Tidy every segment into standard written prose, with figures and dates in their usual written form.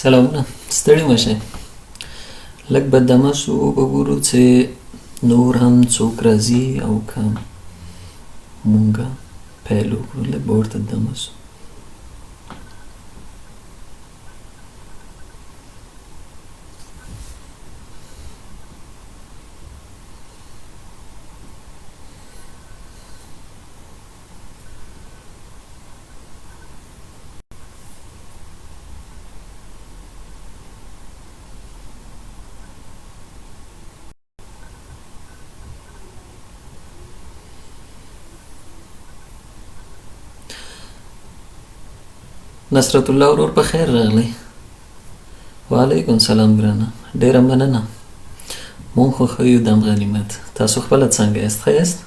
سلامونه، ستړي مه لږ به دمه شو، به ګورو چې نور هم څوک راځي او که مونږه پیل وکړو. لږ به ورته دمه شو. نصرت الله ورور په خیر راغلی. وعلیکم سلام ګرانه، ډیره مننه. مونږ خو ښه یو، دم غنیمت. تاسو خپله څنګه یاست؟ ښه یاست؟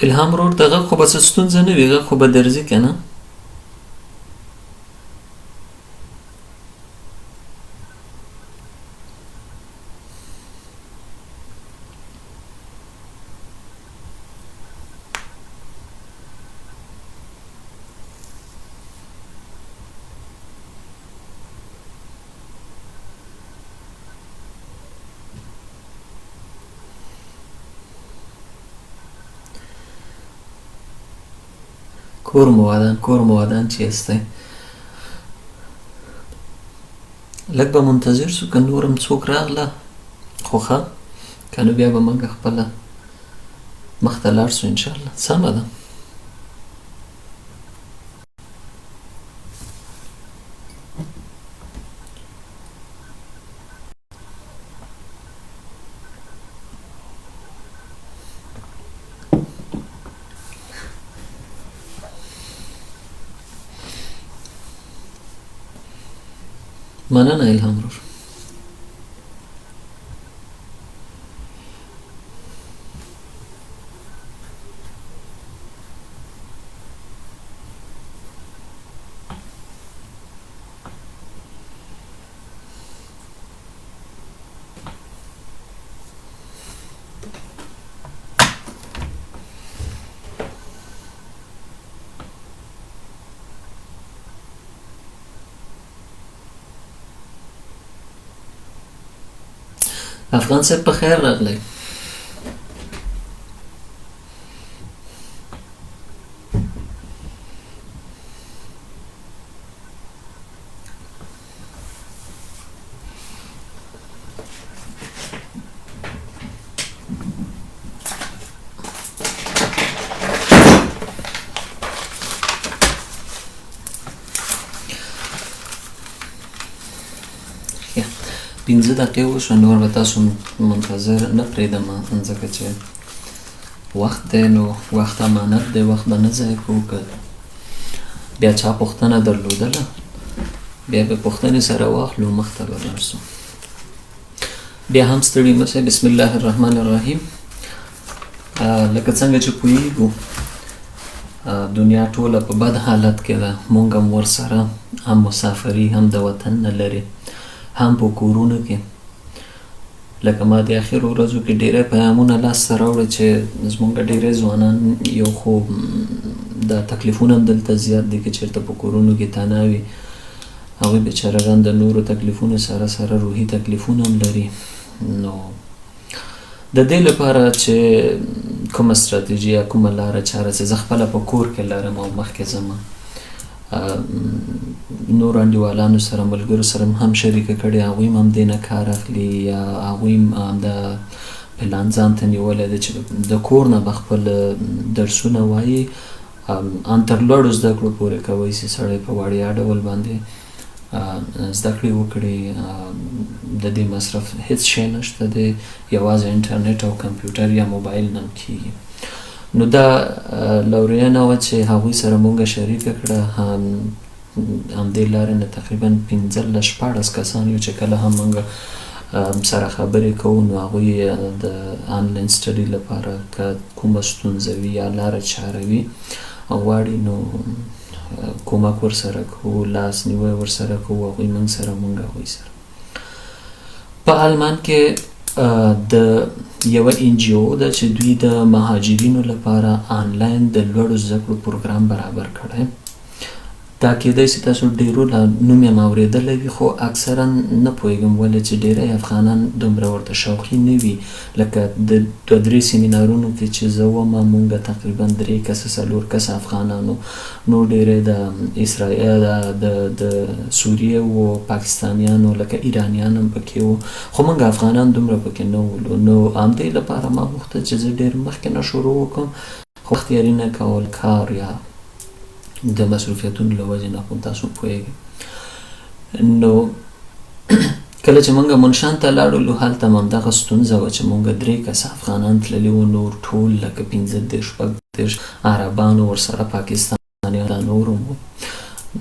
الهام ورور، د غږ خو به څه ستونزه نه وي، غږ خو به درځي که نه؟ کور مو ودان چې هستی. لږ به منتظر شو، که نور هم څوک راغله خو ښه، که نه بیا به موږ خپله مخته لاړ شو انشاءالله. سمه ده. مننه الهام ورور. افغان صاحب په خیر راغلی. پنځه دقیقې وشوه، نور به تاسو منتظر نه پرېږدم، ځکه چې وخت دی، نو وخت امانت دی، وخت به نه ضایع کوو. که بیا چا پوښتنه درلودله بیا به پوښتنې سره واخلو، مخته به لاړ شو. بیا هم ستړي مه شئ. بسم الله الرحمن الرحیم. لکه څنګه چې پوهېږو دنیا ټوله په بد حالت کې ده، مونږ هم ورسره، هم مسافري، هم د وطن نه لرې، هم په کورونو کې. لکه ما د اخرو ورځو کې ډېری پیغامونه لاسته راوړل چې زموږ ډېری ځوانان یو خو دا تکلیفونه هم دلته زیات دي، که چېرته په کورونو کې تنها وي، هغوی بېچارهګان د نورو تکلیفونو سره سره روحي تکلیفونه هم لري. نو د دې لپاره چې کومه ستراتیژي یا کومه لاره چاره چې زه خپله په کور کې لرم او مخکې ځم، نور انډیوالانو سره، ملګرو سره هم شریکه کړې، هغوی هم دې نه کار اخلي، یا هغوی هم د پلان ځان ته نیولی دی چې د کور نه به خپل درسونه وایي، ان تر لوړو زده کړو پورې کوی چې سړی په وړیا ډول باندې زده کړې وکړي. د دې مصرف هیڅ شی نشته دی، یوازې انټرنیټ او کمپیوټر یا موبایل نه کېږي. نو دا لورینه وه چې هغوی سره مونږ شریکه کړه. همدې لارې نه تقریبا 15-14 کسان یو چې کله هم مونږ سره خبرې کوو نو هغوی د آنلاین سټډي لپاره که کومه ستونزه وي یا لاره چاره وي غواړي نو کومک ورسره کوو، لاس نیوی ورسره کوو، هغوی موږ سره، موږ هغوی سره. په آلمان کې د یوه NGO ده چې دوی د مهاجرینو لپاره آنلاین د لوړو زده کړو پروګرام برابر کړی. دا کېدای شي تاسو ډېرو لا نوم یې اورېدلی وي خو اکثرا نه پوهېږم ولې چې ډېری افغانان دومره ورته شوقي نه وي. لکه د 2-3 سیمینارونو کې چې زه ومه موږ تقریبا 3 کسه 4 کسه افغانانو، نور ډېری د اسرائیل د سوریې و، پاکستانیانو لکه ایرانیان هم پکې وو، خو موږ افغانان دومره پکې نه ولو. نو همدې لپاره ما غوښتل چې زه ډېر مخکې نه شروع وکړم، خو اختیاري نه کول کار یا د مصروفیتونو له وجې نه، خو تاسو پوهېږئ. نو کله چې موږ منشان ته لاړلو هلته هم همدغه ستونزه وه چې موږ 3 کسه افغانان تللي وو، نور ټول لکه 15-16 عربان ورسره پاکستانیان دا نور هم وو.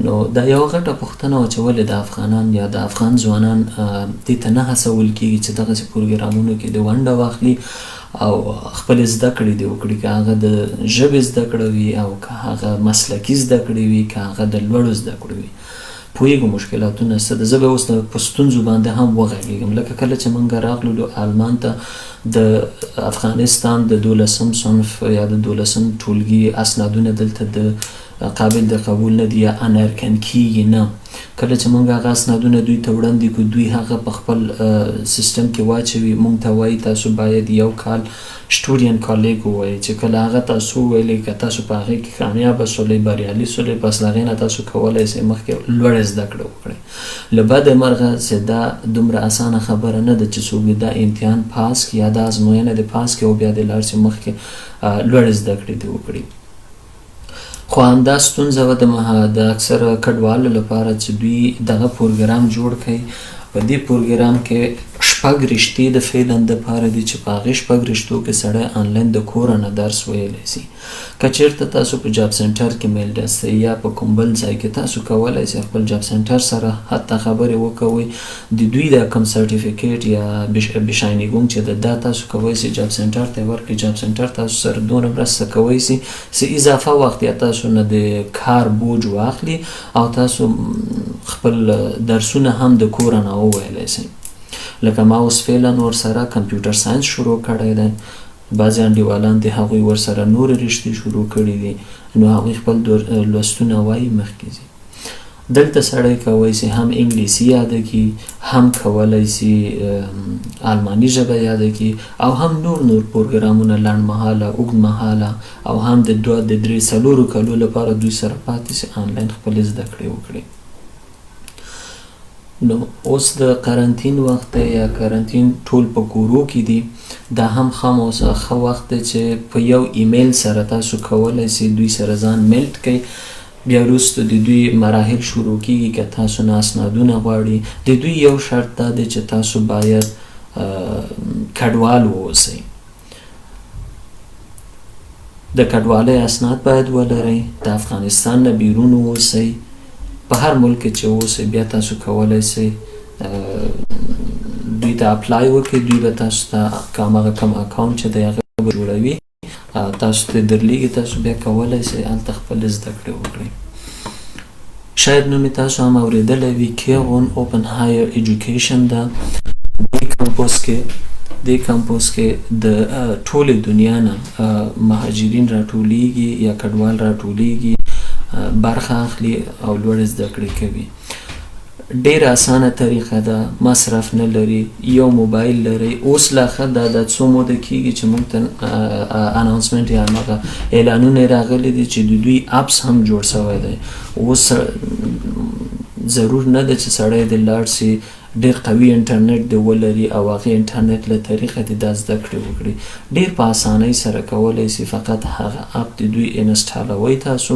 نو دا یوه غټه پوښتنه وه چې ولې د افغانان یا د افغان ځوانان دې ته نه هڅول کېږي چې دغسې پروګرامونو کې د ونډه واخلي او خپل زده کړې دې وکړي، که هغه د ژبې زده کړه وي او که هغه مسلکي زده کړې وي، که هغه د لوړو زده کړې وي. پوهېږو مشکلاتونه څه ده. زه به اوس په ستونزو باندې هم وغږېږم. لکه کله چې موږ راغلو آلمان ته، د افغانستان د 12م صنف یا د 12م ټولګي اسنادونه دلته د قابل د قبول نه دي یا انرکن کېږي نه. کله چې موږ هغه اسنادونه دوی ته وړاندې کړو، دوی هغه په خپل سیستم کې واچوي، موږ ته وایي تاسو باید 1 کال سټوډینټ کالج ووایي، چې کله هغه تاسو وویلې که تاسو په هغې کې کامیابه سولئ، بریالي سولئ، پس له هغې نه تاسو کولی شئ مخکې لوړه زده کړه وکړئ. له بده مرغه چې دا دومره اسانه خبره نه ده چې څوک دا امتحان پاس کړي یا دا ازموینه دې پاس کړي او بیا دې لاړ شي مخکې لوړې زده کړې دې وکړي. خو همدا ستونزه وه د اکثره کډوالو لپاره چې دوی دغه پروګرام جوړ کړي. په دې پروګرام کې 6 رشتې د فعلا دپاره دي چې په هغې 6 رشتو کې سړی آنلاین د کوره نه درس ویلی شي. که چېرته تاسو په جاب سنټر کې میل ډسئ یا په کوم بل ځای کې، تاسو کولی شئ خپل جاب سنټر سره حتی خبرې وکوئ، د دوی دا کوم سرټیفیکیټ یا بشاینیګونګ چې دا تاسو کولی شئ جاب سنټر ته یې ورکړئ. جاب سنټر تاسو سره دونه مرسته کولی شي چې اضافه وخت یا تاسو نه د کار بوج واخلي او تاسو خپل درسونه هم د کوره نه وویلی شئ. لکه ما اوس فعلا ورسره کمپیوټر ساینس شروع کړی دی، بعضې انډیوالان دي هغوی ورسره نورې رشتې شروع کړي دي، نو هغوی خپل لوستونه وایي مخکې ځي. دلته سړی کولی شي هم انګلیسي یاده کړي، هم کولی شي آلماني ژبه یاده کړي او هم نور پروګرامونه لنډمهاله، اوږدمهاله او هم د 2-3-4 کالو لپاره دوی سره پاتې شي آنلاین خپلې زده کړې وکړي. نو اوس د قرنطین وخت دی یا قرنطین ټول په کورو کې دي، دا هم خاموسه ښه وخت دی چې په یو ایمیل سره تاسو کولی شئ دوی سره ځان میلټ کړئ. بیا وروسته د دوی مراحل شروع کېږي. که تاسو نه اسنادونه غواړي، د دوی یو شرط دا دی چې تاسو باید کډوال واوسئ. د کډوالۍ اسناد باید ولرئ، د افغانستان نه بیرون واوسئ، په هر ملک کې چې اوسئ بیا تاسو کولی شئ دوی ته اپلای وکړئ. دوی به تاسو ته هماغه کوم اکاونټ چې دی هغه به جوړوي، تاسو ته درلیږي، تاسو بیا کولی شئ هلته خپلې زده کړې وکړئ. شاید نوم یې تاسو هم اورېدلی وي، کیغون اوپن هایر ایجوکیشن ده. دې کمپوس کې د ټولې دنیا نه مهاجرین راټولیږي یا کډوال راټولیږي، برخه اخلي او لوړې زده کړې کوي. ډېره اسانه طریقه ده، مصرف نه لري، یو موبایل لرئ. اوس لا ښه دا څو موده کېږي چې موږ ته اناونسمنټ یا هماغه اعلانونه یې راغلي دي چې د دوی اپس هم جوړ شوی دی. اوس ضرور نه ده چې سړی دې لاړ شي ډېر قوي انټرنیټ دې ولري او هغې انټرنیټ له طریقه دې دا زده کړې وکړي. ډېر په اسانۍ سره کولی شي، فقط هغه اپ د دوی انسټالوئ تاسو،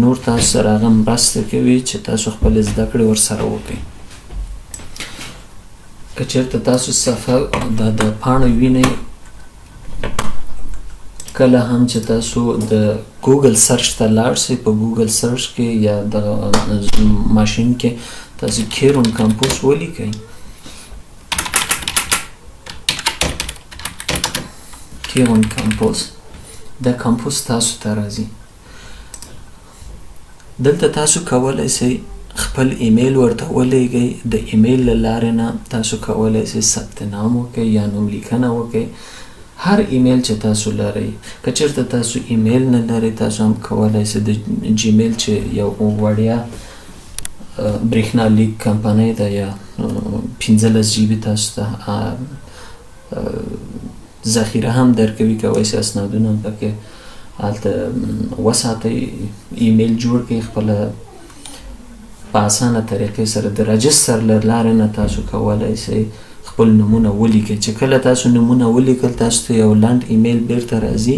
نور تاسو سره هغه مرسته کوي چې تاسو خپلې زده کړې ورسره وکړئ. که چېرته تاسو صفحه د پاڼه وینئ، کله هم چې تاسو د ګوګل سرچ ته لاړ شئ، په ګوګل سرچ کې یا د ماشین کې تاسو کیرون کمپوس ولیکئ. کیون کمپوز. دا کمپوز تاسو ته راځي. دلته تاسو کولی سئ خپل ایمیل ورته ولیږئ. د ایمیل له لارې نه تاسو کولی سئ ثبت نام وکئ یا نوم لیکنه وکئ. هر ایمیل چې تاسو لرئ، که چېرته تاسو ایمیل نه لرئ، تاسو هم کولی سئ د جیمیل چې یو وړیا برېښنالیک کمپنۍ ده یا 15 جیبي تاسو ته ذخیره هم درکوي، کولی سئ اسنادونه هم پکې هلته وساتئ. ایمیل جوړ کړئ خپله په اسانه طریقې سره. د رجسټر له لارې نه تاسو کولی سئ خپل نومونه ولیکئ. چې کله تاسو نومونه ولیکل، تاسو ته یو لنډ ایمیل بیرته راځي.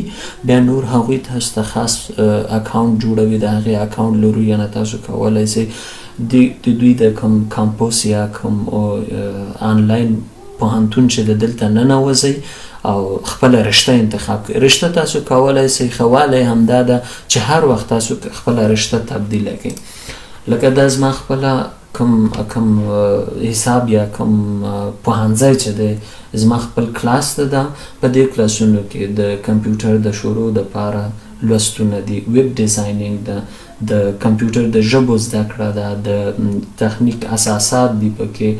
بیا نور هغوی تاسو ته خاص اکاونټ جوړوي. د هغې اکاونټ لرو نه تاسو کولی سئ د دوی د کوم کمپوس یا کوم آنلاین پوهنتون چې د دلته ننوځئ او خپله رشته انتخاب کړئ. رشته تاسو کولی سئ ښه والی همدا ده چې هر وخت تاسو خپله رشته تبدیله کړئ. لکه دا زما خپله کوم حساب یا کوم پوهنځی چې دی زما خپل کلاس ده. په دې کلاسونو کې د کمپیوټر د شروع دپاره لوستونه دي، ویب ډیزاینینګ ده، د کمپیوټر د ژبو زده کړه ده، د تخنیک اساسات دي پکې.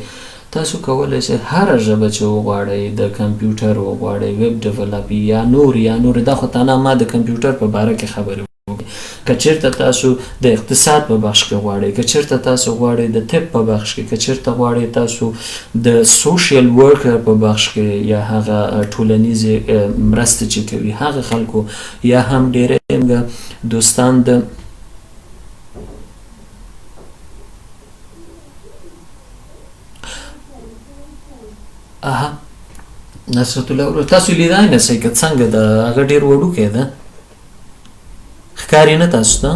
تاسو کولی شئ هره ژبه چې وغواړئ، د کمپیوټر وغواړئ، ویب ډیولپ یا نور دا خو تنها ما د کمپیوټر په باره کې خبرې. که چېرته تاسو د اقتصاد په بخش کې غواړئ، که چېرته تاسو غواړئ د طب په بخش کې، که چېرته غواړئ تاسو د سوشل ورکر په بخش کې یا هغه ټولنیزې مرستې چې کوي هغه خلکو، یا هم ډېری دوستان د نصرت الله تاسو لیدای نه شئ که څنګه ده. هغه ډېر وړوکی ده، ښکاري نه تاسو ته.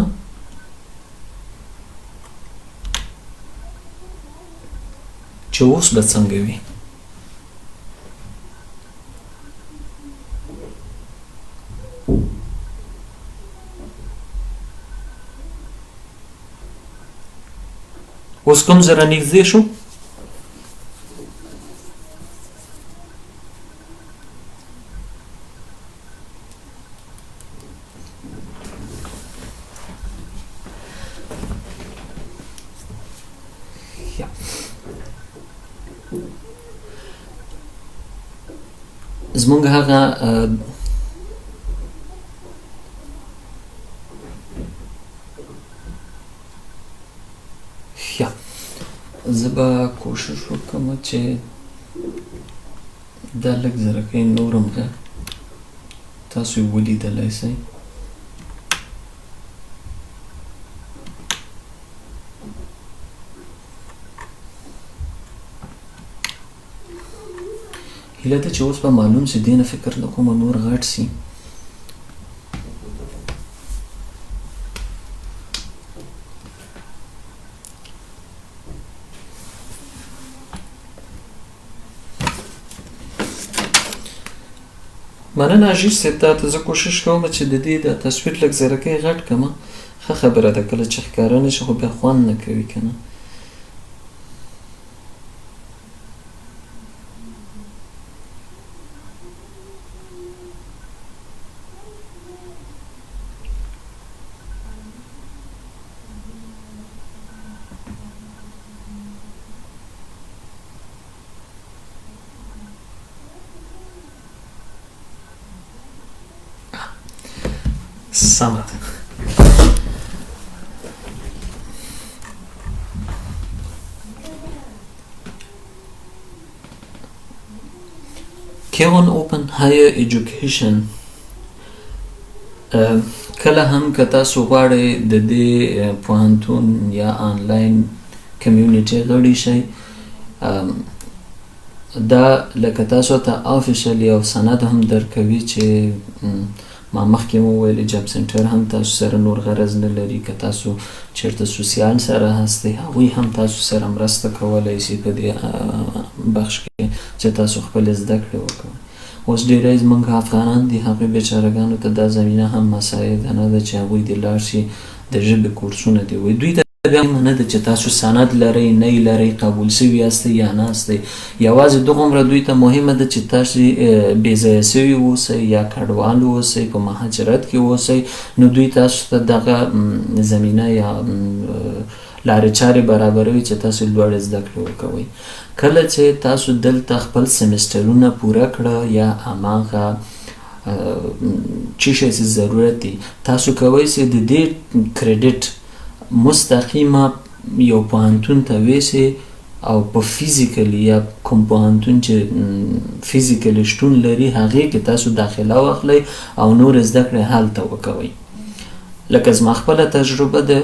چې اوس به څنګه وي. اوس کوم ځای رانږدې شو؟ زمونږ هغه زه به کوشش وکړم چې دا لږ زرکۍ نور هم تاسو یې ولیدلی سئ. هیله ده چې اوس به معلوم سي. دې نه فکر نه کومه نور غټ سي. مننه عزیز صاحب، تا ته زه کوشش کوم چې د دې د تصویر لږ زرکۍ غټ کړمه. ښه خبره ده، کله چې ښکاره نه شي خو بیا خوند نه کوي که نه. سمه ده. کیون اوپن هایر ایجوکیشن کله هم که تاسو غواړئ د دې پوهنتون یا آنلاین کمیونټي غړي شئ، دا لکه تاسو ته آفیشل یو سند هم درکوي چې ما مخکې مو وویل جاب سنټر هم تاسو سره نور غرض نه لري. که تاسو چېرته سوسیال سره هستئ، هغوی هم تاسو سره مرسته کولی شي په دې بخش کې چې تاسو خپلې زده کړې وکړئ. اوس ډېری زموږ افغانان دي، هغوی بیچارهګانو ته دا زمینه هم مساعده نه ده چې هغوی دې لاړ شي د ژبې کورسونه دې ووایي. دوی ته بیا نه ده چې تاسو سند لرئ نه یې لرئ قبول سوي یاستئ یا نه استئ یوازې دغومره دوی ته مهمه ده چې تاسو بېځایه سوي اوسئ یا کډوال اوسئ په مهاجرت کې اوسئ نو دوی تاسو ته دغه زمینه یا لارې چارې برابروي چې تاسو لوړې زده کړې وکوئ. کله چې تاسو دلته خپل سیمسټرونه پوره کړه یا هماغه چی شی چې ضرورت دی تاسو کوئ چې د دې کریډټ مستقیمه یو پوهنتون ته ویسئ او په فیزیکلی یا کوم پوهنتون چې فیزیکلی شتون لري هغې کې تاسو داخله واخلئ او نور زده کړې هلته وکوئ. لکه زما خپله تجربه ده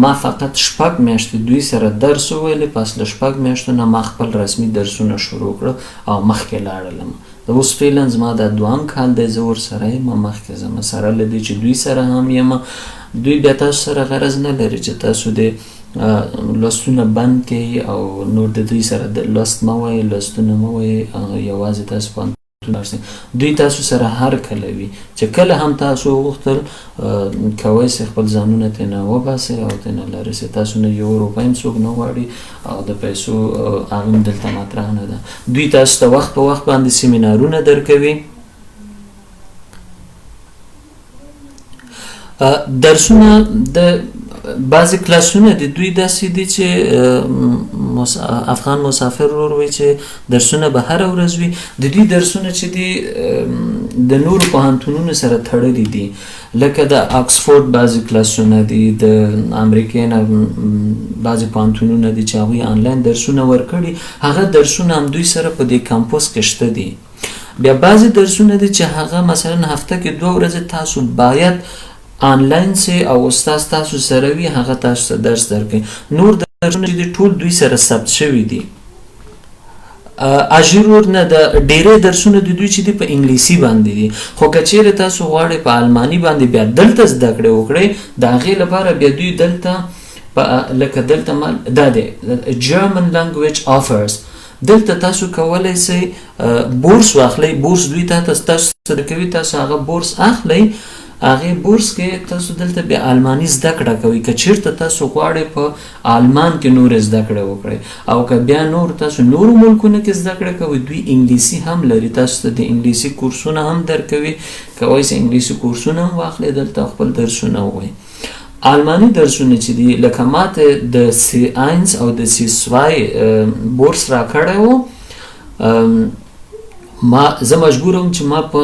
ما فقط 6 میاشتې دوی سره درس وویلې پس له 6 میاشتو نه ما خپل رسمي درسونه شروع کړه او مخکې لاړلم. د اوس فعلا زما دا 2 کال دی زه ورسره یم مخکې ځم سره له دې چې دوی سره هم یم دوی بیا تاسو سره غرض نه لري چې تاسو د لوستونه بند کړئ او نور د دوی سره د لوست مه وایئ لوستونه مه وایئ یوازې تاسو پوهنتون دوی تاسو سره هر کله وي چې کله هم تاسو وغوښتل کوئ چې خپل ځانونه ترېنه وباسئ او ترېنه لرې سئ. تاسو نه 1 روپۍ هم څوک نه غواړي او د پیسو هغه هم دلته مطرح نه ده. دوی تاسو ته وخت په وخت باندې سیمینارونه درکوي درسونه د بعضې کلاسونه د دوی داسې دي چې افغان مسافر ورور وایي چې درسونه به هره ورځ وي د دوی درسونه چې دي د نورو پوهنتونونو سره تړلي دي لکه د آکسفورډ بعضې کلاسونه دي د امریکې نه بعضې پوهنتونونه دي چې هغوی آنلاین درسونه ورکړي هغه درسونه هم دوی سره په دې کمپوس کې شته دي. بیا بعضې درسونه دي چې هغه مثلا هفته کې 2 ورځې تاسو باید آنلاین سي او استاد تاسو سره وي هغه تاسو ته درس درکوي. نور درسونه چې ټول دوی سره ثبت شوي دي اجرور نه د ډیری درسونه د دوی چې دي په انګلیسي باندې دي خو که چیرې تاسو غواړئ په الماني باندې بیا دلته زده کړې وکړئ د هغې لپاره بیا دوی دلته لکه دلته دا دی German language offers دلته تاسو کولی سئ بورس واخلئ بورس دوی تاسو سره کوي تاسو هغه بورس اخلئ هغې بورس کې تاسو دلته بیا آلماني زده کړه کوئ که چېرته تاسو غواړئ په آلمان کې نور زده کړه وکړئ او که بیا نور تاسو نورو ملکونو کې زده کړه کوئ دوی انګلیسي هم لري تاسو ته د انګلیسي کورسونه هم درکوي کوئ چې انګلیسي کورسونه هم واخلئ دلته خپل درسونه ووایئ. آلماني درسونه چې دي لکه ماته د C1 او د C2 بورس راکړی و زه مجبور وم چې ما په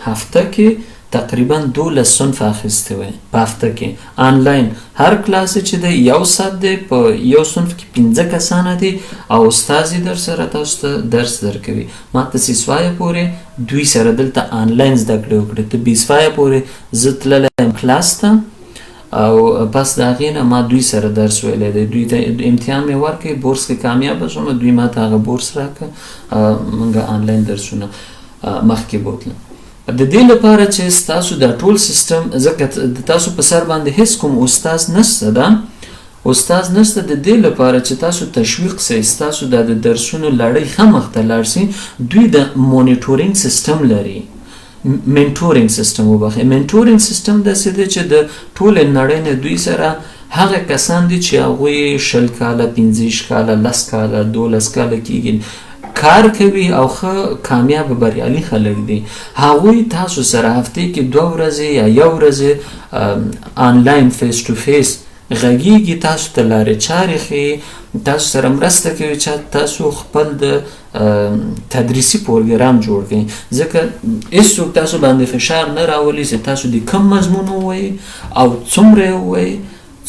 هفته کې تقریبا 12 صنف اخیستی وی په هفته کې آنلاین هر کلاس چې دی 1 ساعت دی په یو صنف کې 15 کسانه دي او استازي در سره تاسو ته درس درکوي. ما ته سیسوایه پورې دوی سره دلته آنلاین زده کړې وکړې ته بیسوایه پورې زه تللی یم کلاس ته او پس د هغې نه ما دوی سره درس ویلی دی دوی ته امتحان مې ورکړی بورس کې کامیابه شوم دوی ما ته هغه بورس راکړه موږ آنلاین درسونه مخکې بوتلم. د دې لپاره چې ستاسو دا ټول سیستم ځکه د تاسو په سر باندې هیڅ کوم استاد نشته ده استاد نشته د دې لپاره چې تاسو تشویق سئ ستاسو د درسونو لړۍ ښه مخته لاړ سي دوی د مونیټورینګ سیستم لري منټورینګ سیستم وبخښئ منټورینګ سیستم داسې دی چې د ټولې نړۍ نه دوی سره هغه کسان دي چې هغوی 20 کاله 15 کاله 10 کاله 12 کاله کېږي کار کوي او ښه کامیاب بریالي خلک دي هغوی تاسو سره هفتې کې 2 ورځې یا 1 ورځې آنلاین فیس ټو فیس غږیږي تاسو ته لارې چارې ښیي تاسو سره مرسته کوي چې تاسو خپل د تدریسي پروګرام جوړ کړئ ځکه هېڅوک تاسو باندې فشار نه راولي چې تاسو د کوم مضمون ووایئ او څومره یې ووایئ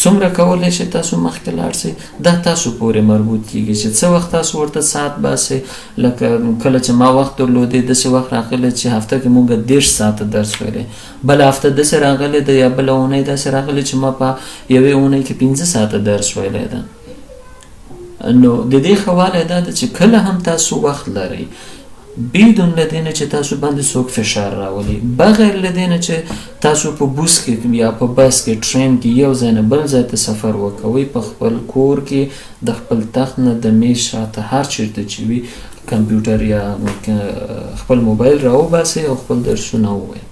څومره کولی شئ تاسو مخکې لاړ شئ دا تاسو پورې مربوط کیږي چې څه وخت تاسو ورته ساعت باسئ لکه کله چې ما وخت درلودی داسې وخت راغلی چې هفته کې موږ 10 ساعته درس ویلی بله هفته داسې راغلی ده یا بله اونۍ داسې راغلی چې ما په یوې اونۍ کې 15 ساعته درس ویلی ده نو د دې ښه والی دا ده چې کله هم تاسو وخت لرئ بدون لدینه چې تاسو باندې څوک فشار راولي بغیر لدینه چې تاسو په بوس کې یا په بس کې ټرین کې یو ځای نه بل ځای ته سفر وکوئ په خپل کور کې د خپل تخت نه د میز شاته هر چیرته چې وي کمپیوټر یا خپل موبایل راوباسئ او خپل درسونه ووایئ.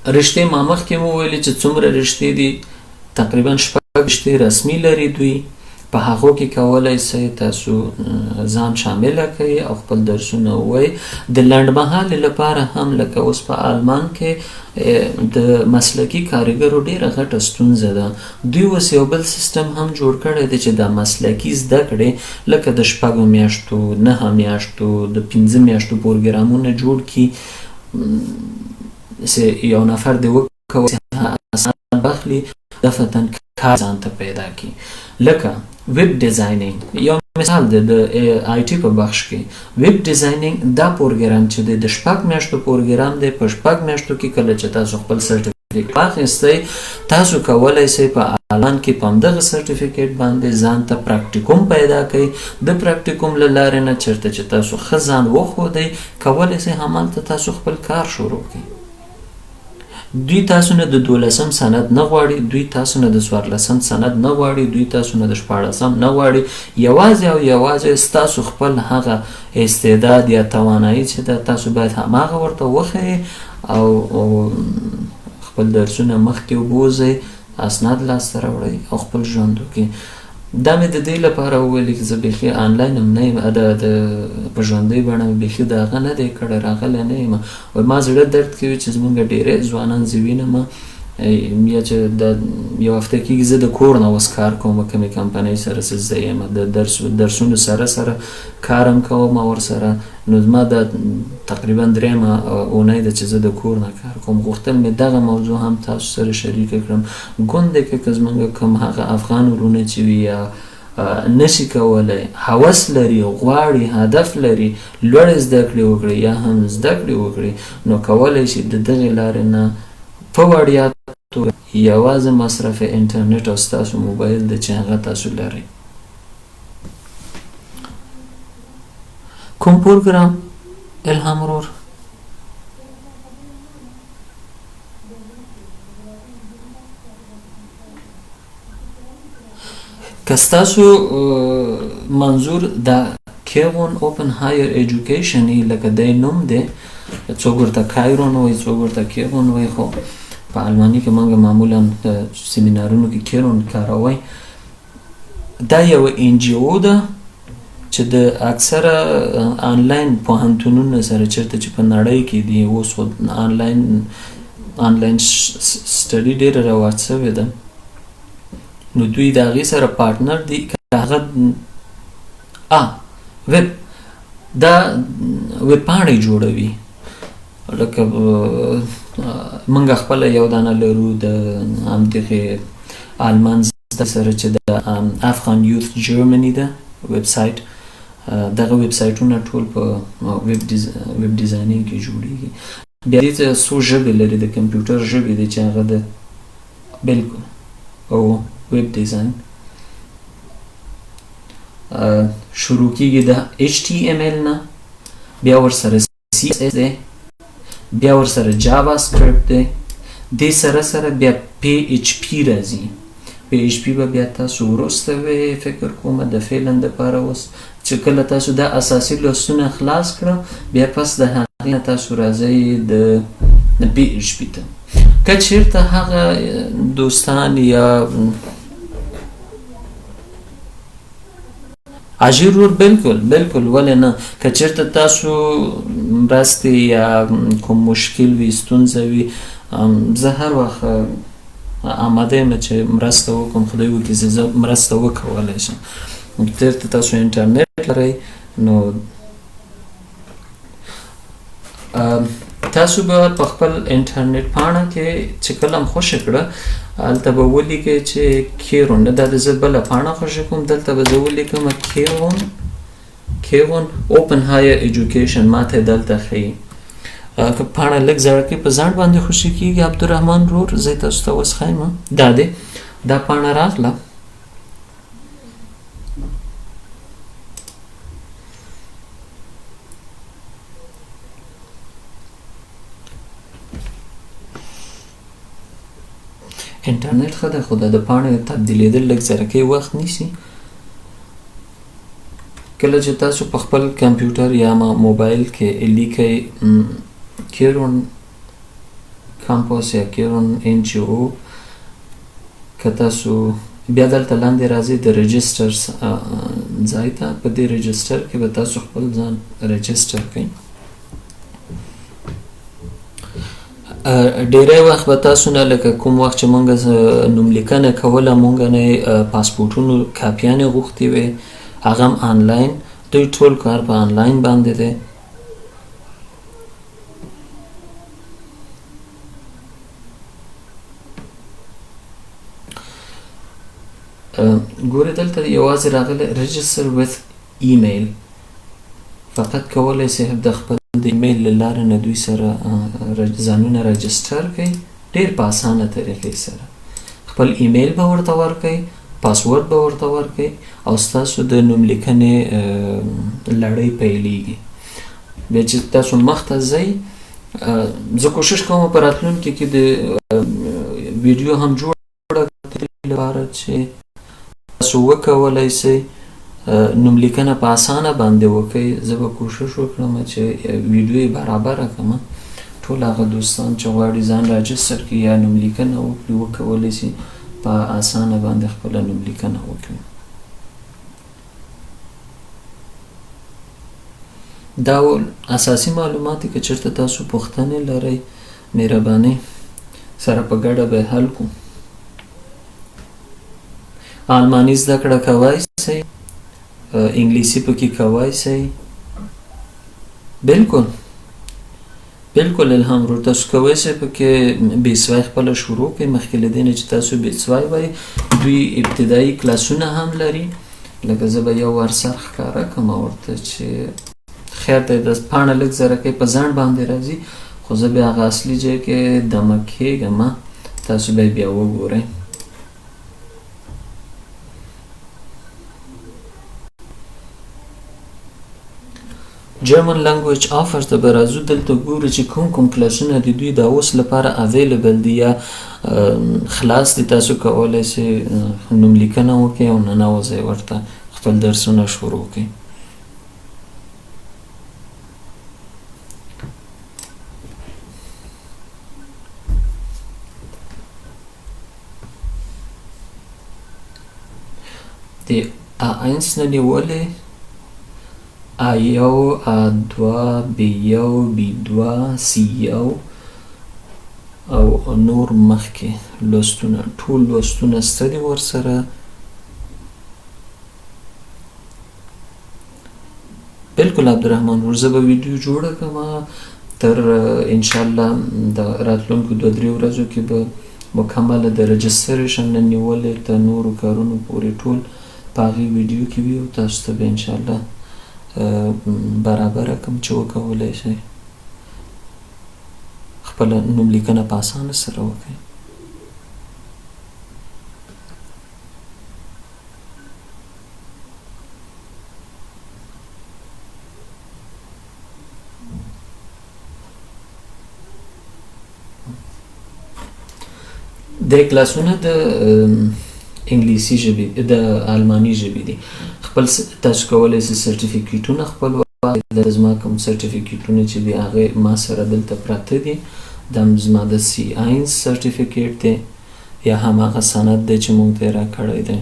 رشتې ما مخکې مو ویلې چې څومره رشتې دي، تقریبا 6 رشتې رسمي لري دوی. په هغو کې کولی سئ تاسو ځان شامله کړئ او خپل درسونه ووایئ. د لنډمهالې لپاره هم لکه اوس په آلمان کې د مسلکي کارګرو ډېره غټه ستونزه ده. دوی اوس یو بل سیستم هم جوړ کړی دی چې د مسلکي زده کړې لکه د 6 میاشتو، 9 میاشتو، د 15 میاشتو پروګرامونه جوړ کړي. یو نفر دې وکولی اسناد بخلي دفعتاً کار ځان ته پیدا کړي. لکه ویب ډیزاینینګ یو مثال دی د آی ټي په بخش کې. ویب ډیزاینینګ دا پروګرام چې دی د 6 میاشتو پروګرام دی. په 6 میاشتو کې کله چې تاسو خپل سرټیفیکیټ واخیستی، تاسو کولی سئ په آلمان کې په همدغه سرټیفیکیټ باندې ځان ته پراکټیکوم پیدا کړئ. د پراکټیکوم له لارې نه چېرته چې تاسو ښه ځان وښودئ، کولی سئ همالته تاسو خپل کار شروع کړئ. دوی تاسو نه د 12 سند نه غواړي، دوی تاسو نه د 14 سند نه غواړي، دوی تاسو نه د 14 نه غواړي. یوازې او یوازې ستاسو خپل هغه استعداد یا توانایي چې ده تاسو باید هماغه ورته وښیئ او خپل درسونه مخکې وبوځئ، اسناد لاسته راوړئ او خپل ژوند وکړئ. دا مې د دې لپاره وویلې چې زه بیخي آنلاین هم نه یم، په ژوندۍ بڼه مې بیخي د هغه نه دی کړی، راغلی نه یم. ما زړه درد کوي چې زمونږ ډېری ځوانان زه وینم یا چې د یو هفته کېږي زه د کور نه اوس کار کوم، کومې کمپنۍ سره چې زه یم د درسونو سره کار هم کوم ورسره. نو زما دا تقریبا 3مه اونۍ ده چې زه د کور نه کار کوم. غوښتل مې دغه موضوع هم تاسو سره شریکه کړم. ګوندې که زموږ کوم هغه افغان ورونه چې وي یا نشي کولی، هوس لري، غواړي، هدف لري لوړې زده کړې وکړي یا هم زده کړې وکړي، نو کولی شي د دغې لارې نه په وړیا توګه یوازې مصرف انټرنیټ او ستاسو موبایل دی چې هغه تاسو لرئ. کوم پروګرام الهام ورور؟ که ستاسو منظور د کیون اوپن هایر ایجوکیشن لکه دی نوم دی، څوک ورته کایرون وایي، څوک ورته کیون وایي، خو په آلماني کې موږ معمولا سیمینارونو کې کیرون کاروئ. دا یو NGO ده چې د اکثره آنلاین پوهنتونونو سره چېرته چې په نړۍ کې دي اوس آنلاین سټډي ډېره رواج شوې ده، نو دوی د هغې سره پارټنر دي. که هغه ویب دا ویب پاڼې جوړوي، لکه موږ خپله یو دانه لرو د همدغې آلمان سره چې د افغان یوث جرمني ده ویب سایټ. دغه ویب سایټونه ټول په ویب ډیزاینینګ کې جوړیږي. بیا دې ته څو ژبې لري، د کمپیوټر ژبې دي چې هغه د بالکل او ویب ډیزاین شروع کیږي د HTML نه، بیا ورسره CSS دی، بیا ورسره جاوا سکرپټ دی، دې سره بیا PHP راځي. PHP به بیا تاسو وروسته فکر کوم د فعلا دپاره اوس چې کله تاسو دا اساسي لوستونه خلاص کړه، بیا پس د هغې نه تاسو راځئ د PHP ته. که چېرته هغه دوستان یا اجرور بالکل ولې نه، که چېرته تاسو مرستې یا کوم مشکل وي، ستونزه وي، زه هر وخت آماده یم چې مرسته وکړم. خدای وکړي چې زه مرسته وکولی شم. چېرته تاسو انټرنیټ لرئ نو تاسو به په خپل انټرنیټ پاڼه کې چې کله هم خوښه کړه هلته به ولیکئ چې کیرون، دا د زه بله پاڼه خوښه کوم، دلته به زه ولیکم کیرون اوپن هایر ایجوکیشن، ماته دلته ښیي. که پاڼه لږ زړکۍ په ځان باندې خوشي کېږي عبدالرحمن ورور، زه تاسو ته اوس ښیم. دا دی، دا پاڼه راغله. انټرنیټ ښه ده، خو د پاڼې تبدیلېدل لږ زړکۍ وخت نیسي. کله چې تاسو په خپل کمپیوټر یا موبایل کې لیکئ کیرون کامپوس یا کیرون NGO که تاسو بیا دلته لاندې راځئ د رجسټر ځای ته. په دې رجسټر کې به تاسو خپل ځان رجسټر کړئ. ډیری وخت به تاسو نه لکه کوم وخت چې مونږ نوملیکنه کوله مونږ نه پاسپورټونو کاپیانې غوښتې وې هغه هم آنلاین. دوی ټول کار په آنلاین باندې دی. ګورې دلته یوازې راغلی رجسټر وث ایمیل. فقط کولی شئ د خپل د ایمیل له لارې نه دوی سره ځانونه رجسټر کړئ ډېر په اسانه طریقې سره. خپل ایمیل به ورته ورکړئ، پاسورډ به ورته ورکړئ او ستاسو د نوملیکنې لړۍ پیلیږي. بیا چې تاسو مخته ځئ زه کوشش کوم په راتلونکي کې د ویډیو هم جوړه کړم لپاره چې تاسو وکولی شئ نوملیکنه په اسانه باندې وکړئ. زه به کوشش وکړم چې ویډیو یې برابره کړم. ټول هغه دوستان چې غواړي ځان راجسټر کړي یا نوملیکنه وکړي وکولی شي په اسانه باندې خپله نوملیکنه وکړي. دا اساسي معلومات دي. که چېرته تاسو پوښتنې لرئ مهربانۍ سره په ګډه به حل کړو. آلماني زده کړه کوی شئ، انګلیسي پکې کوی شئ. بالکل بالکل الهام ورور تاسو کوی شئ پکې بیسوای خپله شروع کړئ. مخکې له دې نه چې تاسو بیسوای وایئ دوی ابتدایي کلاسونه هم لري. لکه زه به یو وار سر ښکاره کړم ورته چې خیر دی د پاڼه لږ زرکۍ په ځنډ باندې راځي خو زه بیا هغه اصلي ځای کې دمه کېږم. تاسو به بیا وګورئ. German language offers ته به راځو. دلته ګورو چې کوم کوم کلاسونه د دوی د اوس لپاره اویلیبل دي یا خلاص دي. تاسو کولی شئ نوملیکنه وکړئ او ننوځئ ورته خپل درسونه شروع کړئ. د A1 نه نیولې A1 A2 B1 B2 C1 او نور مخکې لوستونه ټول لوستونه سته دي ورسره. بالکل عبدالرحمن ورور زه به ویډیو جوړه کړم تر انشاءالله د راتلونکو 2-3 ورځو کې به مکمله د رجسټریشن نه نیولې تر نورو کارونو پورې ټول په هغې ویډیو کې وي او تاسو ته به انشاءالله برابره کړم چې وکولی شئ خپله نوملیکنه په اسانه سره وکړئ. د کلاسونه د انګلیسي ژبې د آلماني ژبې دي. خپل تاسو کولی شئ سرټیفیکیټونه خپل واخلئ. زما کوم سرټیفیکیټونه چې دي هغې ما سره دلته پراته دي. دا زما د C1 سرټیفیکیټ دی یا هماغه سند دی چې موږ ته یې راکړی دی.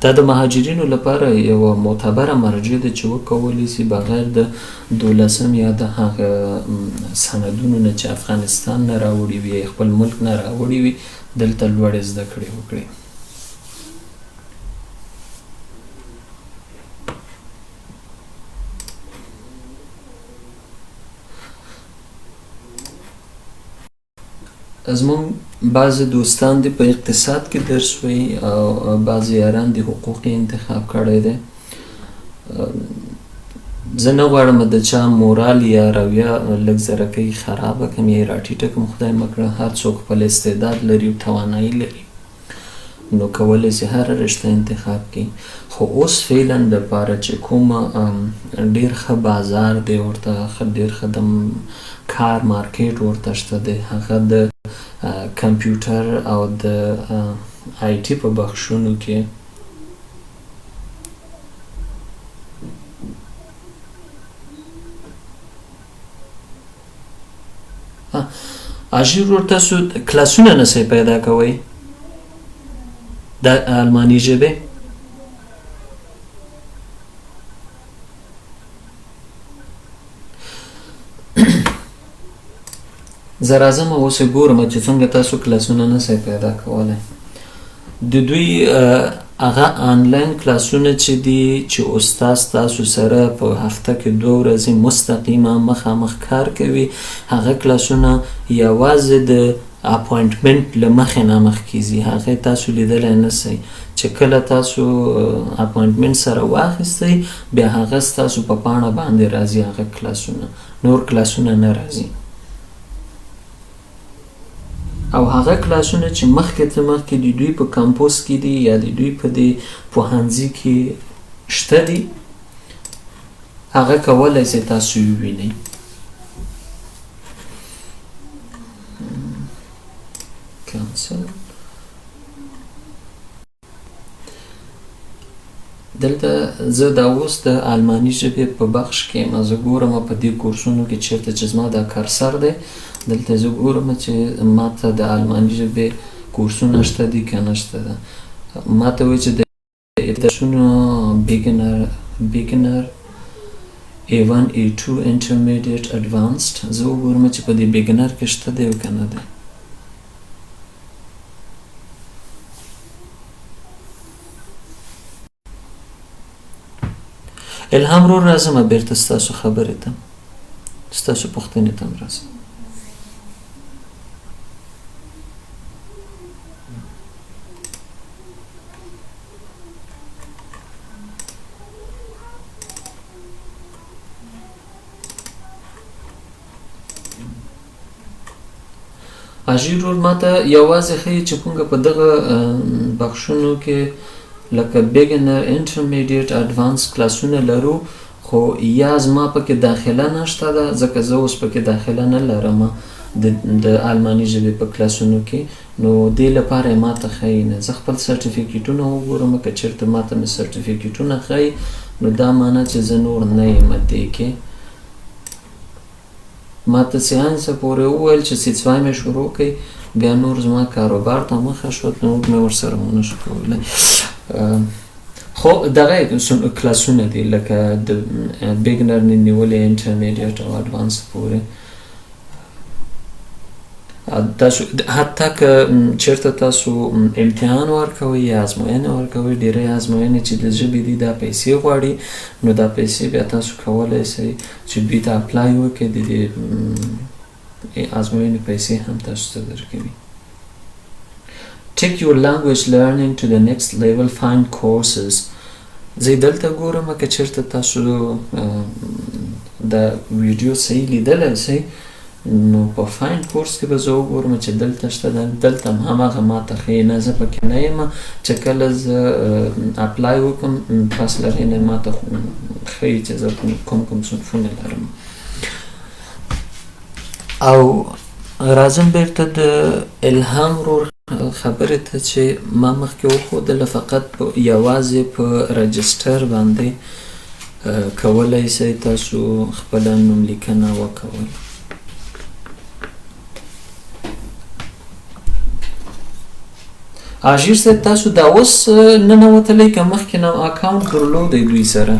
دا د مهاجرینو لپاره یوه معتبره مرجع ده چې وکولی شي بغیر د 12 یا د هغه سندونو نه چې افغانستان نه راوړي وي یا خپل ملک نه راوړي وي دلته لوړې زده کړې وکړي. زموږ بعضې دوستان دي په اقتصاد کې درس وایي او بعضې یاران دي حقوق یې انتخاب کړی دی. زه نه غواړم د چا مورال یا رویه لږ زرکۍ خرابه کړم یا یې راټیټه کړم. خدای مه کړه هر څوک خپل استعداد لري او توانایي لري نو کولی شي هره رشته انتخاب کړي. خو اوس فعلا دپاره چې کوم ډېر ښه بازار دی ورته ډېر ښه د کار مارکیټ ورته شته دی هغه د کمپیوټر او د IT په بخشونو کې اجیر ورته تاسو کلاسونه نسئ پیدا کوئ د الماني ژبې؟ زه راځم اوس ګورم چې څنګه تاسو کلاسونه نسئ پیدا کولی. د دوی هغه آنلاین کلاسونه چې دي چې استاد تاسو سره په هفته کې 2 ورځې مستقیمه مخامخ کار کوي، هغه کلاسونه یوازې د اپوینټمنټ له مخې نه مخکې ځي، هغې تاسو لیدلی نسئ. چې کله تاسو اپوینټمنټ سره واخیستئ بیا هغه ستاسو په پاڼه باندې راځي، هغه کلاسونه، نور کلاسونه نه راځي. او هغه کلاسونه چې مخکې د دوی په کمپوس کې دي یا د دوی په دې پوهنځي کې شته دي، هغه کولی سئ تاسو ووینئ. کانسل. دلته زه دا اوس د الماني ژبې په بخش کې یم، زه ګورم په دې کورسونو کې چېرته چې زما دا کارسر دی، دلته زه ګورم چې ماته د الماني ژبې کورسونه شته دي که نه شته ده. ماته وایي چې د کورسونو بیګنر A1 A2 intermediate advanced، زه وګورم چې په دې بیګنر کې شته دی او که نه دی. الهام رو راځم بیرته ستاسو خبرې ته، ستاسو پوښتنې ته راځم. اجیر رول ماته یوازې ښیي چې کومه په دغه بخشونو کې لکه بیګنر انټرمیډیټ اډوانس کلاسونه لرو، خو یا زما پکې داخله نشته ده ځکه زه اوس پکې داخله نه لرم د الماني ژبې په کلاسونو کې، نو دې لپاره یې ماته ښیي نه. زه خپل سرټیفیکیټونه وګورم، که چېرته ماته مې سرټیفیکیټونه ښیي نو دا معنی چې زه نور نه یم دې کې. ماته سیانسه پورې وویل چې C2 مې شروع کړئ، بیا نور زما کاروبار ته مخه شوه، نور مې ورسره ونه شو کولی. خو دغه کلاسونه دي لکه د بیګنر نه نیولې انټرمیډیټ او اډوانس پورې. تاسو حتی که چېرته تاسو امتحان ورکوئ یا ازموینې ورکوئ، ډېری ازموینې چې د ژبې دي دا پیسې غواړي، نو دا پیسې بیا تاسو کولی سئ چې دوی ته اپلای وکړئ، د دې ازموینې پیسې هم تاسو ته درکوي. Take your language learning to the next level, find courses. زه دلته ګورم که چېرته تاسو دا ویډیو صحیح لیدلی سئ، نو په فایند کورس کې به زه وګورم چې دلته شته ده، دلته هم هماغه ماته ښیي نه، زه پکې نه یم. چې کله زه اپلای وکړم پس له هغې نه ماته ښیي چې زه کوم صنفونه لرم. او راځم بیرته د الهام ورور خبرې ته چې ما مخکې وښودله، فقط یوازې په رجسټر باندې کولی سئ تاسو خپله نوملیکنه وکوئ. اجیر صاحب تاسو دا اوس ننوتلی که مخکې نه اکاونټ درلودی دوی سره؟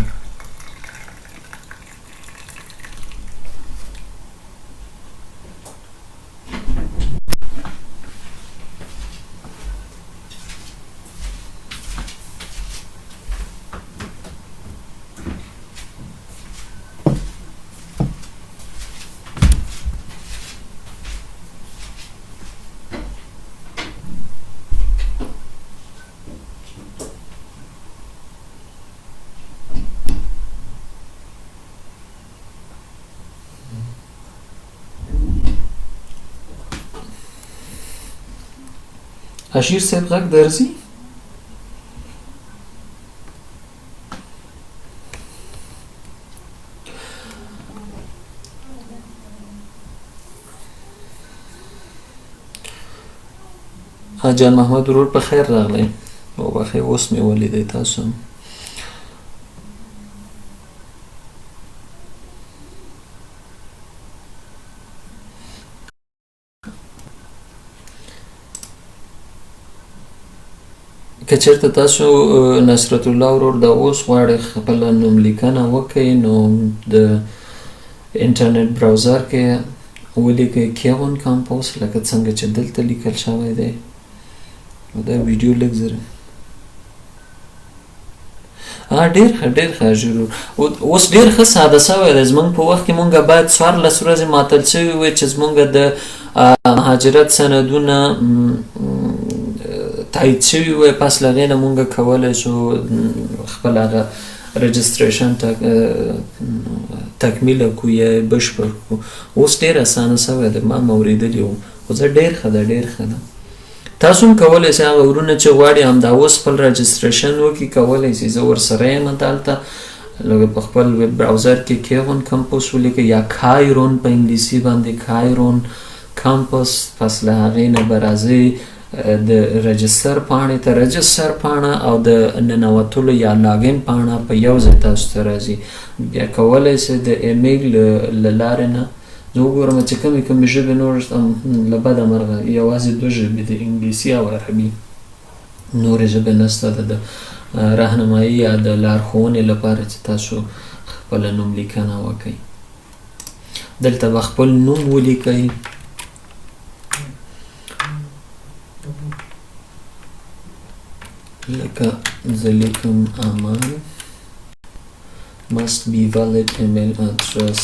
اشیر صاحب غږ درځي؟ جان محمد ورور په خیر راغلی، وبخښئ اوس مې ولیدی تاسو. که چېرته تاسو نصرت الله ورور د اوس غواړئ خپله نوملیکنه وکئ نو د انټرنیټ براوزر کې ولیکئ کیون کامپوس لکه څنګه چې دلته لیکل شوی دی. دا ویډیو لږ زره ډېر ښه ضرور. اوس ډېر ښه ساده سوی دی. زموږ په وخت کې مونږ باید 14 ورځې ماتل شوي وی چې زموږ د مهاجرت سندونه تایید شوي وی، پس له هغې نه مونږ کولی شو خپل هغه رجسټریشن تکمیله کړو یا بشپړ کړو. اوس ډېر اسانه سوی دی. ما اورېدلي وو خو زه ډېر ښه ده. تاسو هم کولی شئ هغه ورونه چې غواړي همدا اوس خپل رجسټریشن وکړي کولی شئ. زه ورسره یم دلته لکه په خپل ویب براوزر کې کیون کمپوس ولیکئ یا کایرون په انګلیسي باندې کایرون کمپوس. پس له هغې نه به راځئ د رجسټر پاڼې ته. رجسټر پاڼه او د ننوتلو یا لاګین پاڼه په یو ځای تاسو ته راځي. بیا کولی شئ د ایمیل له لارې نه زه وګورم چې کومې ژبې نور له بده مرغه یوازې 2 ژبې د انګلیسي او عربي، نورې ژبې نشته د راهنمایي یا د لارښوونې لپاره چې تاسو خپله نوملیکنه وکئ. دلته به خپل نوم ولیکئ. لکه زه لیکم امان must be valid email address.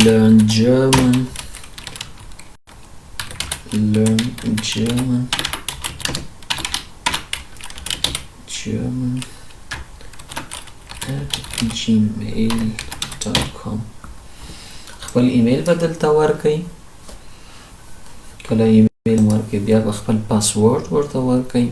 Learn German at gmail.com. خپل ایمیل به دلته ورکئ. کله ایمیل ورکئ بیا به خپل پاسورډ ورته ورکئ.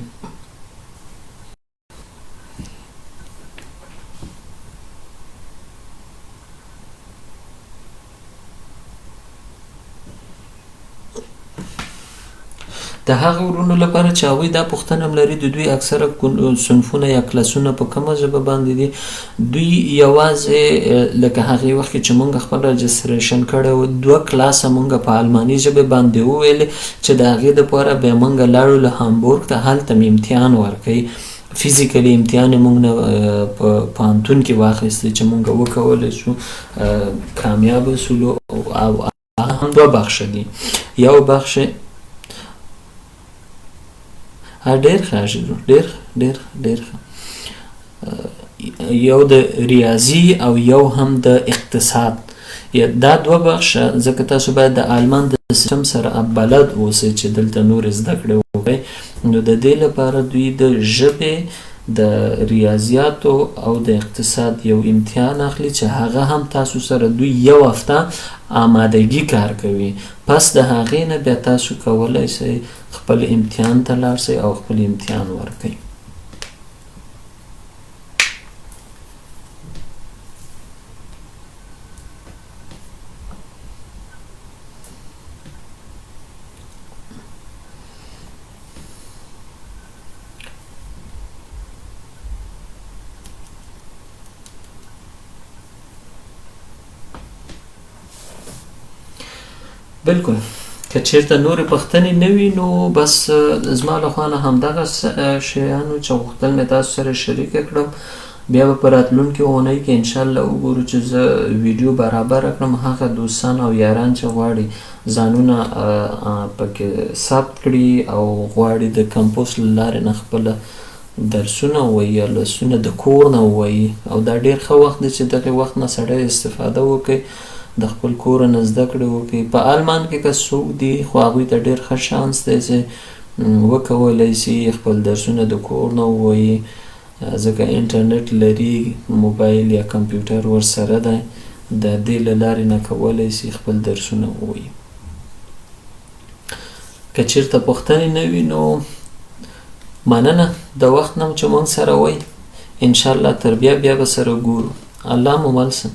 د هغه ورونو لپاره چې هغوی دا پوښتنه هم لري د دوی اکثره صنفونه یا کلاسونه په کومه ژبه باندې دي، دوی یوازې لکه هغې وخت کې چې مونږ خپل رجسټریشن کړی و 2 کلاسه مونږ په الماني ژبې باندې وویلې چې د هغې دپاره بیا مونږ لاړو له هامبورګ ته. هلته مې امتحان ورکوي، فیزیکلی امتحان یې مونږ نه په پوهنتون کې واخیستی چې مونږ وکولی شو کامیابه شولو. او هم 2 بخشه دي. یو بخش ډېر ښه ډېر ښه یو د ریاضي او یو هم د اقتصاد. دا 2 بخشه ځکه تاسو باید د آلمان د سیستم سره بلد اوسئ چې دلته نور زده کړې وکړئ. نو د دې لپاره دوی د ژبې د ریاضیاتو او د اقتصاد یو امتحان اخلي چې هغه هم تاسو سره دوی 1 هفته آمادګي کار کوي. پس د هغې نه بیا تاسو کولی شئ خپل امتحان ته لاړ شئ او خپل امتحان ورکئ. بلکل که چېرته نورې پوښتنې نه وي نو بس زما له خوا نه همدغه شیانو چې غوښتل مې تاسو سره شریکه کړم. بیا به په راتلونکې اونۍ کې انشاءالله وګورو چې زه ویډیو برابره کړم. هغه دوستان او یاران چې غواړي ځانونه پکې ثبت کړي او غواړي د کمپوس له لارې نه خپله درسونه ووایي یا لوستونه د کور نه ووایي، او دا ډېر ښه وخت دی چې دغې وخت نه سړی استفاده وکړي، د خپل کور نه زده کړې وکړي. په آلمان کې که څوک دي خو هغوی ته ډېر ښه شانس دی چې وکولی شي خپل درسونه د کور نه ووایي، ځکه انټرنیټ لري، موبایل یا کمپیوټر ورسره دی، د دې له لارې نه کولی شي خپل درسونه ووایي. که چېرته پوښتنې نه وي نو مننه د وخت نه چې موږ سره وئ. انشاءالله تر بیا به سره ګورو. الله مو مل شه.